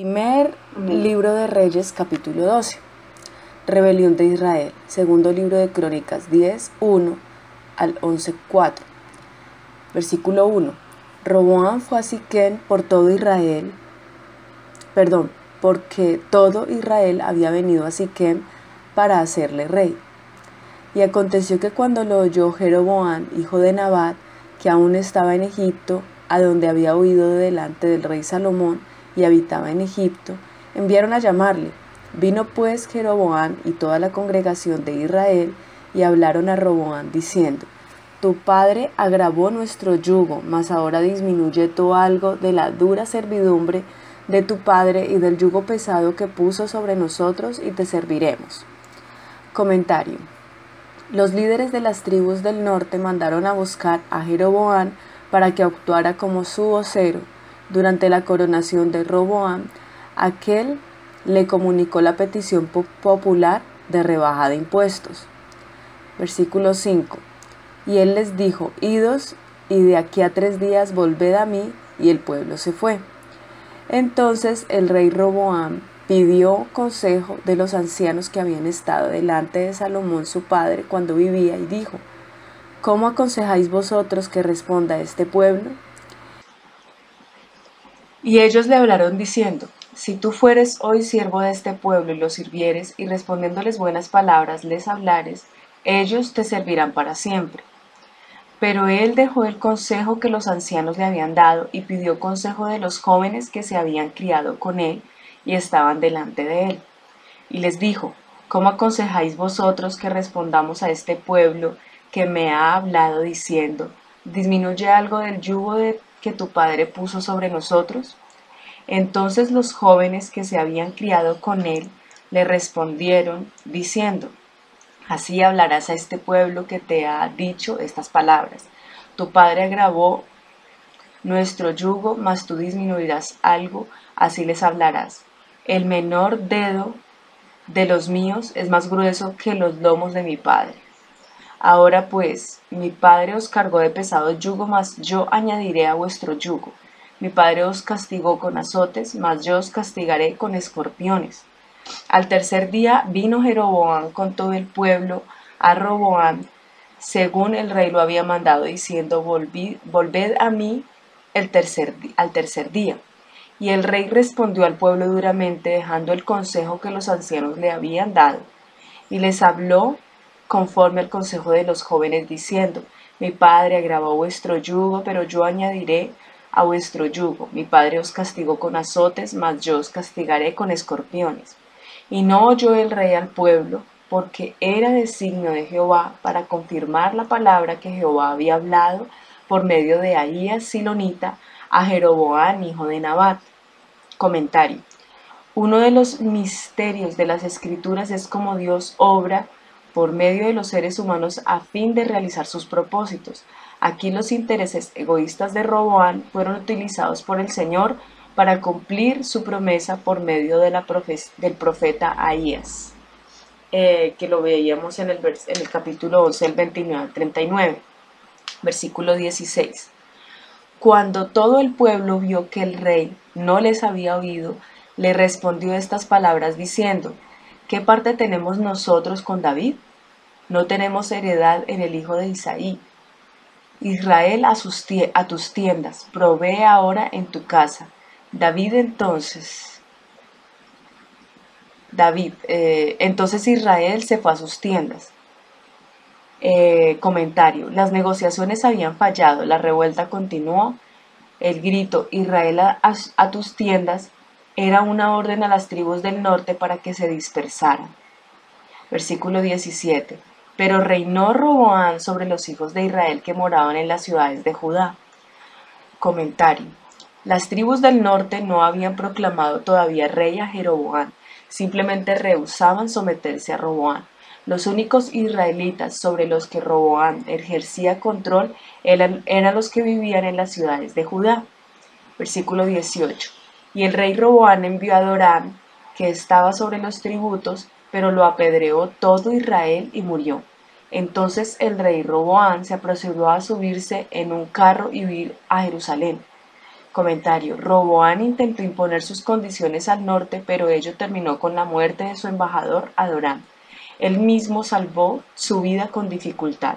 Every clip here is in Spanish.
Primer libro de Reyes, capítulo 12. Rebelión de Israel. Segundo libro de Crónicas 10, 1 al 11, 4. Versículo 1. Roboam fue a Siquem porque todo Israel había venido a Siquem para hacerle rey. Y aconteció que cuando lo oyó Jeroboam, hijo de Nabat, que aún estaba en Egipto, a donde había huido delante del rey Salomón, y habitaba en Egipto, enviaron a llamarle. Vino pues Jeroboam y toda la congregación de Israel, y hablaron a Roboam, diciendo: Tu padre agravó nuestro yugo, mas ahora disminuye tú algo de la dura servidumbre de tu padre y del yugo pesado que puso sobre nosotros, y te serviremos. Comentario. Los líderes de las tribus del norte mandaron a buscar a Jeroboam para que actuara como su vocero. Durante la coronación de Roboam, aquel le comunicó la petición popular de rebaja de impuestos. Versículo 5. Y él les dijo: Idos, y de aquí a 3 días volved a mí. Y el pueblo se fue. Entonces el rey Roboam pidió consejo de los ancianos que habían estado delante de Salomón su padre cuando vivía, y dijo: ¿Cómo aconsejáis vosotros que responda a este pueblo? Y ellos le hablaron diciendo: Si tú fueres hoy siervo de este pueblo y los sirvieres, y respondiéndoles buenas palabras les hablares, ellos te servirán para siempre. Pero él dejó el consejo que los ancianos le habían dado, y pidió consejo de los jóvenes que se habían criado con él y estaban delante de él. Y les dijo: ¿Cómo aconsejáis vosotros que respondamos a este pueblo que me ha hablado diciendo: ¿Disminuye algo del yugo que tu padre puso sobre nosotros? Entonces los jóvenes que se habían criado con él le respondieron diciendo: Así hablarás a este pueblo que te ha dicho estas palabras: Tu padre agravó nuestro yugo, mas tú disminuirás algo, así les hablarás. El menor dedo de los míos es más grueso que los lomos de mi padre. Ahora pues, mi padre os cargó de pesado yugo, mas yo añadiré a vuestro yugo. Mi padre os castigó con azotes, mas yo os castigaré con escorpiones. Al tercer día vino Jeroboam con todo el pueblo a Roboam, según el rey lo había mandado, diciendo: Volved a mí al tercer día. Y el rey respondió al pueblo duramente, dejando el consejo que los ancianos le habían dado. Y les habló conforme al consejo de los jóvenes, diciendo: Mi padre agravó vuestro yugo, pero yo añadiré a vuestro yugo. Mi padre os castigó con azotes, mas yo os castigaré con escorpiones. Y no oyó el rey al pueblo, porque era designio de Jehová para confirmar la palabra que Jehová había hablado por medio de Ahías Silonita a Jeroboam, hijo de Nabat. Comentario. Uno de los misterios de las Escrituras es cómo Dios obra por medio de los seres humanos a fin de realizar sus propósitos. Aquí los intereses egoístas de Roboam fueron utilizados por el Señor para cumplir su promesa por medio de del profeta Ahías, que lo veíamos en el capítulo 11, el 29 al 39, versículo 16. Cuando todo el pueblo vio que el rey no les había oído, le respondió estas palabras diciendo: ¿Qué parte tenemos nosotros con David? No tenemos heredad en el hijo de Isaí. Israel a tus tiendas, provee ahora en tu casa. Entonces Israel se fue a sus tiendas. Comentario. Las negociaciones habían fallado, la revuelta continuó. El grito Israel a tus tiendas era una orden a las tribus del norte para que se dispersaran. Versículo 17. Pero reinó Roboam sobre los hijos de Israel que moraban en las ciudades de Judá. Comentario. Las tribus del norte no habían proclamado todavía rey a Jeroboam, simplemente rehusaban someterse a Roboam. Los únicos israelitas sobre los que Roboam ejercía control eran los que vivían en las ciudades de Judá. Versículo 18. Y el rey Roboam envió a Doram, que estaba sobre los tributos, pero lo apedreó todo Israel y murió. Entonces el rey Roboam se apresuró a subirse en un carro y huir a Jerusalén. Comentario. Roboán intentó imponer sus condiciones al norte, pero ello terminó con la muerte de su embajador Adorán. Él mismo salvó su vida con dificultad.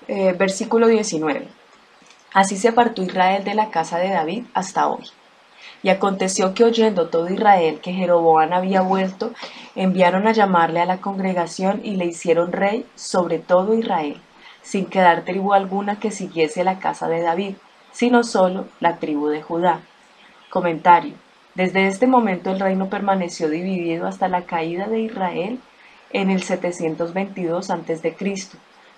Versículo 19. Así se apartó Israel de la casa de David hasta hoy. Y aconteció que oyendo todo Israel que Jeroboam había vuelto, enviaron a llamarle a la congregación y le hicieron rey sobre todo Israel, sin quedar tribu alguna que siguiese la casa de David, sino solo la tribu de Judá. Comentario. Desde este momento el reino permaneció dividido hasta la caída de Israel en el 722 a.C.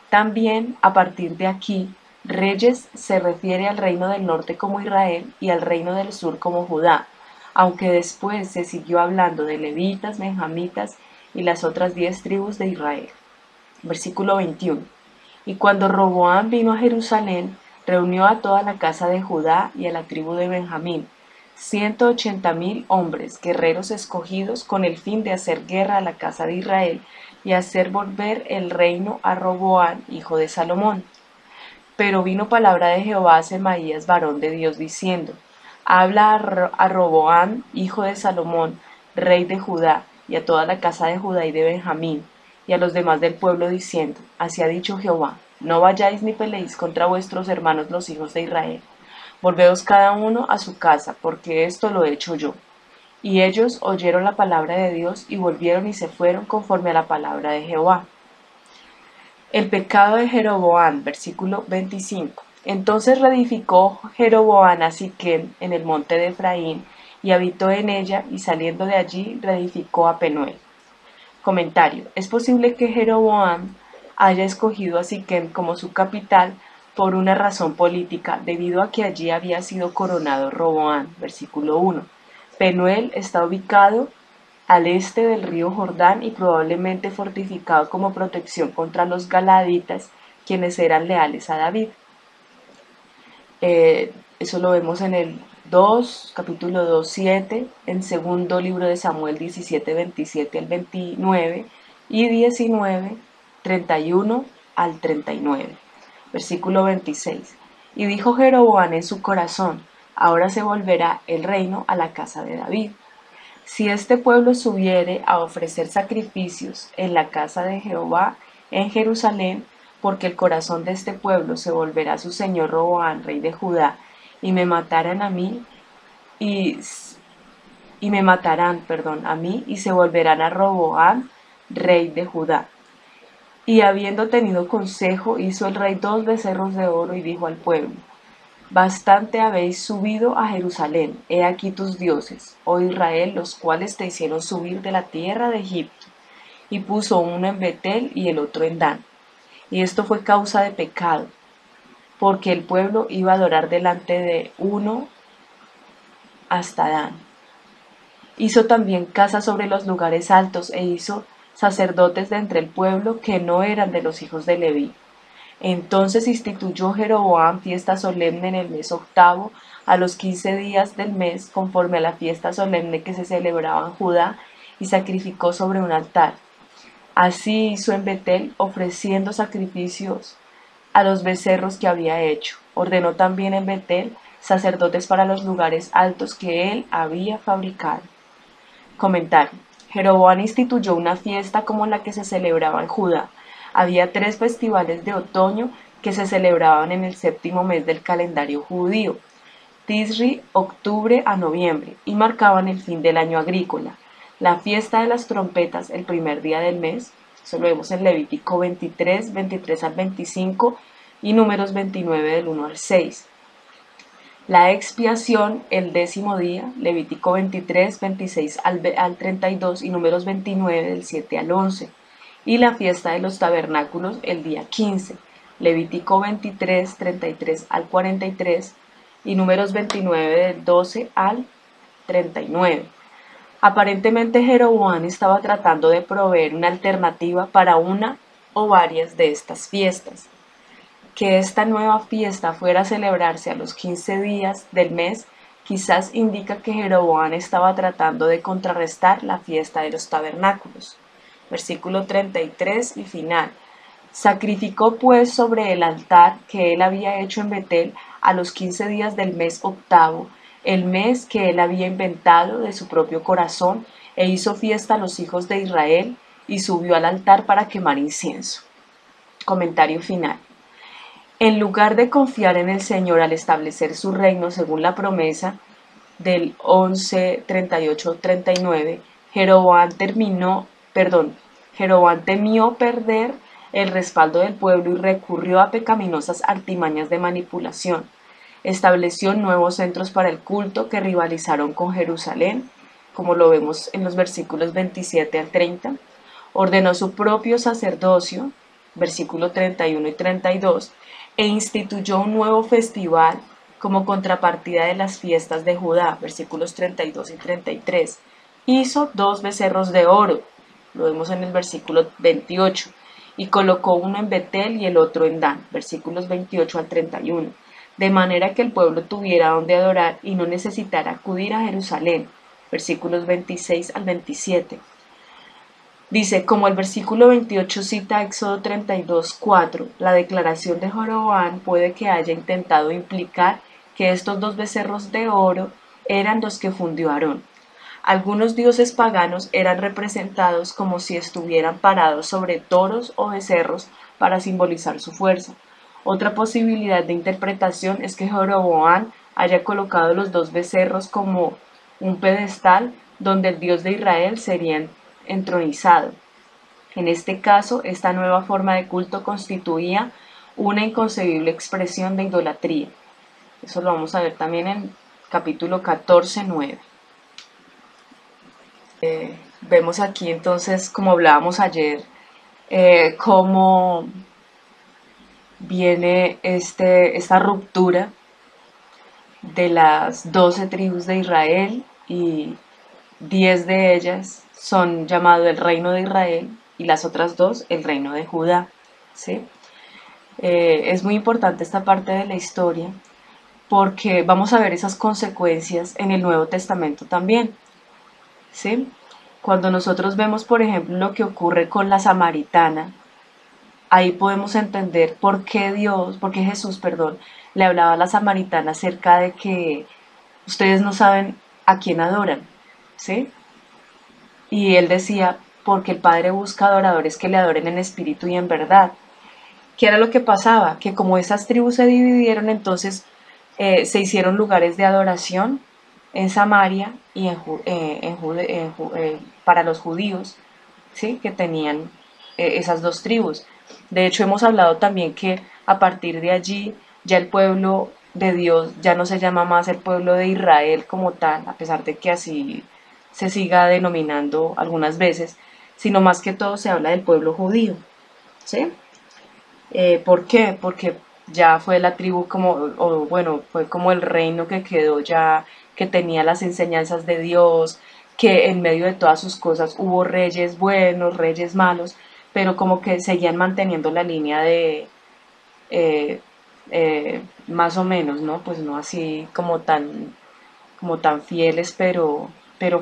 También, a partir de aquí, reyes se refiere al reino del norte como Israel y al reino del sur como Judá, aunque después se siguió hablando de levitas, benjamitas y las otras 10 tribus de Israel. Versículo 21. Y cuando Roboam vino a Jerusalén, reunió a toda la casa de Judá y a la tribu de Benjamín, 180,000 hombres, guerreros escogidos con el fin de hacer guerra a la casa de Israel y hacer volver el reino a Roboam, hijo de Salomón. Pero vino palabra de Jehová a Semaías, varón de Dios, diciendo: Habla a Roboam, hijo de Salomón, rey de Judá, y a toda la casa de Judá y de Benjamín, y a los demás del pueblo, diciendo: Así ha dicho Jehová: No vayáis ni peleéis contra vuestros hermanos los hijos de Israel. Volveos cada uno a su casa, porque esto lo he hecho yo. Y ellos oyeron la palabra de Dios y volvieron y se fueron conforme a la palabra de Jehová. El pecado de Jeroboam, versículo 25. Entonces reedificó Jeroboam a Siquem en el monte de Efraín, y habitó en ella, y saliendo de allí reedificó a Penuel. Comentario. Es posible que Jeroboam haya escogido a Siquem como su capital por una razón política, debido a que allí había sido coronado Roboam, versículo 1. Penuel está ubicado al este del río Jordán y probablemente fortificado como protección contra los galaditas, quienes eran leales a David. Eso lo vemos en el capítulo 2, 7, en segundo libro de Samuel 17, 27 al 29 y 19, 31 al 39. Versículo 26. Y dijo Jeroboam en su corazón: Ahora se volverá el reino a la casa de David. Si este pueblo subiere a ofrecer sacrificios en la casa de Jehová en Jerusalén, porque el corazón de este pueblo se volverá a su señor Roboam, rey de Judá, y me matarán a mí, y me matarán, a mí, y se volverán a Roboam, rey de Judá. Y habiendo tenido consejo, hizo el rey 2 becerros de oro y dijo al pueblo: Bastante habéis subido a Jerusalén, he aquí tus dioses, oh Israel, los cuales te hicieron subir de la tierra de Egipto. Y puso uno en Betel y el otro en Dan. Y esto fue causa de pecado, porque el pueblo iba a adorar delante de uno hasta Dan. Hizo también casas sobre los lugares altos e hizo sacerdotes de entre el pueblo que no eran de los hijos de Leví. Entonces instituyó Jeroboam fiesta solemne en el mes octavo, a los 15 días del mes, conforme a la fiesta solemne que se celebraba en Judá, y sacrificó sobre un altar. Así hizo en Betel, ofreciendo sacrificios a los becerros que había hecho. Ordenó también en Betel sacerdotes para los lugares altos que él había fabricado. Comentario. Jeroboam instituyó una fiesta como la que se celebraba en Judá. Había 3 festivales de otoño que se celebraban en el 7º mes del calendario judío, Tisri, octubre a noviembre, y marcaban el fin del año agrícola. La fiesta de las trompetas el primer día del mes, eso lo vemos en Levítico 23, 23 al 25 y Números 29 del 1 al 6. La expiación el 10º día, Levítico 23, 26 al 32 y Números 29 del 7 al 11. Y la fiesta de los tabernáculos el día 15, Levítico 23, 33 al 43 y Números 29 del 12 al 39. Aparentemente Jeroboam estaba tratando de proveer una alternativa para una o varias de estas fiestas. Que esta nueva fiesta fuera a celebrarse a los 15 días del mes quizás indica que Jeroboam estaba tratando de contrarrestar la fiesta de los tabernáculos. Versículo 33 y final. Sacrificó pues sobre el altar que él había hecho en Betel a los 15 días del mes octavo, el mes que él había inventado de su propio corazón, e hizo fiesta a los hijos de Israel y subió al altar para quemar incienso. Comentario final. En lugar de confiar en el Señor al establecer su reino según la promesa del 11:38-39, Jeroboam temió perder el respaldo del pueblo y recurrió a pecaminosas artimañas de manipulación. Estableció nuevos centros para el culto que rivalizaron con Jerusalén, como lo vemos en los versículos 27 al 30. Ordenó su propio sacerdocio, versículo 31 y 32, e instituyó un nuevo festival como contrapartida de las fiestas de Judá, versículos 32 y 33. Hizo 2 becerros de oro, lo vemos en el versículo 28, y colocó uno en Betel y el otro en Dan, versículos 28 al 31, de manera que el pueblo tuviera donde adorar y no necesitara acudir a Jerusalén, versículos 26 al 27. Dice, como el versículo 28 cita Éxodo 32:4, la declaración de Jeroboam puede que haya intentado implicar que estos 2 becerros de oro eran los que fundió Aarón. Algunos dioses paganos eran representados como si estuvieran parados sobre toros o becerros para simbolizar su fuerza. Otra posibilidad de interpretación es que Jeroboam haya colocado los 2 becerros como un pedestal donde el Dios de Israel sería entronizado. En este caso, esta nueva forma de culto constituía una inconcebible expresión de idolatría. Eso lo vamos a ver también en capítulo 14:9. Vemos aquí entonces, como hablábamos ayer, cómo viene esta ruptura de las 12 tribus de Israel, y 10 de ellas son llamadas el reino de Israel y las otras 2 el reino de Judá, ¿sí? Es muy importante esta parte de la historia porque vamos a ver esas consecuencias en el Nuevo Testamento también, ¿sí? Cuando nosotros vemos, por ejemplo, lo que ocurre con la samaritana, ahí podemos entender por qué Jesús, le hablaba a la samaritana acerca de que ustedes no saben a quién adoran, ¿sí? Y él decía, porque el Padre busca adoradores que le adoren en espíritu y en verdad. ¿Qué era lo que pasaba? Que como esas tribus se dividieron, entonces se hicieron lugares de adoración en Samaria y para los judíos, ¿sí? Que tenían esas 2 tribus. De hecho, hemos hablado también que a partir de allí ya el pueblo de Dios ya no se llama más el pueblo de Israel como tal, a pesar de que así se siga denominando algunas veces, sino más que todo se habla del pueblo judío, ¿sí? ¿Por qué? Porque ya fue la tribu fue como el reino que quedó ya, que tenía las enseñanzas de Dios, que en medio de todas sus cosas hubo reyes buenos, reyes malos, pero como que seguían manteniendo la línea de eh, más o menos, ¿no? Pues no así como tan fieles, pero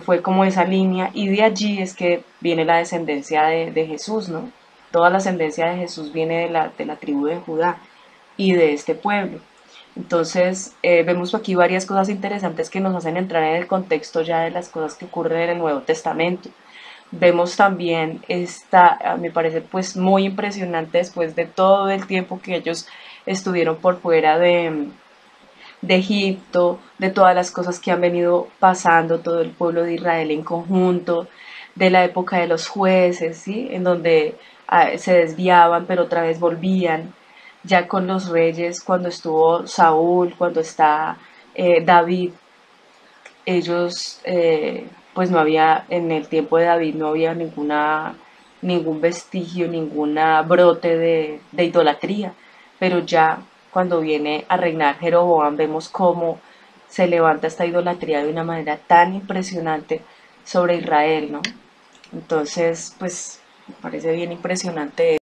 fue como esa línea, y de allí es que viene la descendencia de Jesús, ¿no? Toda la ascendencia de Jesús viene de la tribu de Judá y de este pueblo. Entonces, vemos aquí varias cosas interesantes que nos hacen entrar en el contexto ya de las cosas que ocurren en el Nuevo Testamento. Vemos también me parece pues muy impresionante, después de todo el tiempo que ellos estuvieron por fuera de Egipto, de todas las cosas que han venido pasando todo el pueblo de Israel en conjunto, de la época de los jueces, ¿sí? En donde se desviaban pero otra vez volvían, ya con los reyes, cuando estuvo Saúl, cuando está David, ellos pues no había, en el tiempo de David no había ningún vestigio, ninguna brote de idolatría, pero ya cuando viene a reinar Jeroboam vemos cómo se levanta esta idolatría de una manera tan impresionante sobre Israel, ¿no? Entonces, pues me parece bien impresionante